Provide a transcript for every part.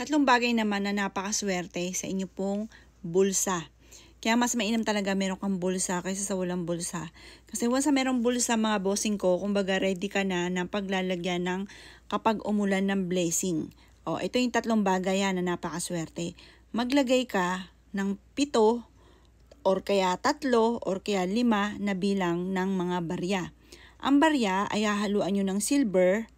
Tatlong bagay naman na napakaswerte sa inyo pong bulsa. Kaya mas mainam talaga meron kang bulsa kaysa sa walang bulsa. Kasi once na merong bulsa mga bossing ko, kumbaga ready ka na ng paglalagyan ng kapag umulan ng blessing. O, ito yung tatlong bagay yan na napakaswerte. Maglagay ka ng 7 or kaya 3 or kaya 5 na bilang ng mga barya. Ang barya ay hahaluan nyo ng silver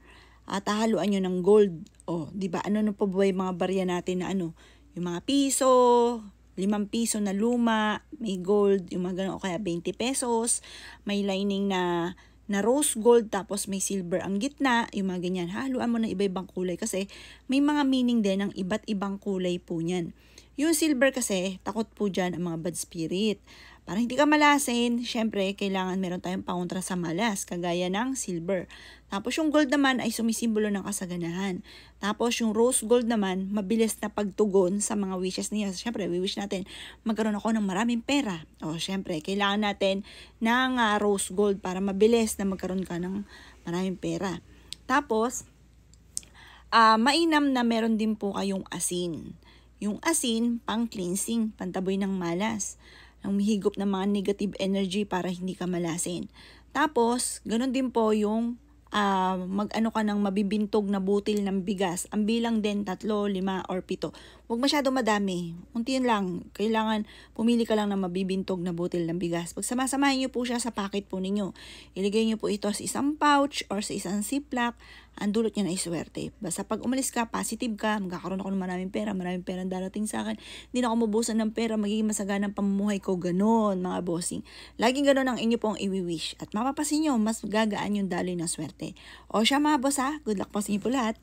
at hahaluan nyo ng gold. O, di ba? Ano pa ba yung mga barya natin na ano? Yung mga piso, 5 piso na luma, may gold, yung mga ganun, o kaya 20 pesos, may lining na rose gold, tapos may silver ang gitna, yung mga ganyan. Haluan mo ng iba-ibang kulay kasi may mga meaning din ng iba't ibang kulay po niyan. Yung silver kasi, takot po dyan ang mga bad spirit. Para hindi ka malasin, syempre, kailangan meron tayong pangontra sa malas, kagaya ng silver. Tapos yung gold naman ay sumisimbolo ng kasaganahan. Tapos yung rose gold naman, mabilis na pagtugon sa mga wishes niya. Syempre, we-wish natin magkaroon ako ng maraming pera. O syempre, kailangan natin ng rose gold para mabilis na magkaroon ka ng maraming pera. Tapos, mainam na meron din po kayong asin. Yung asin, pang-cleansing, pantaboy ng malas. Ang higop ng mga negative energy para hindi ka malasin. Tapos, ganun din po yung mag-ano ka ng mabibintog na butil ng bigas. Ang bilang din 3, 5, or 7. Huwag masyado madami. Untiin lang. Kailangan pumili ka lang ng mabibintog na butil ng bigas. Pag samasamahin nyo po siya sa packet po ninyo, iligay nyo po ito sa isang pouch or sa isang ziplock, ang dulot niya na iswerte. Basta pag umalis ka, positive ka, magkakaroon ako ng maraming pera ang darating sa akin, hindi na ako mabusan ng pera, magiging masaganang pamumuhay ko, ganon mga bossing. Laging ganon ang inyo pong i-wish. At mapapasin nyo, mas gagaan yung daloy ng swerte. O siya mga boss ha, good luck po sa inyo po lahat.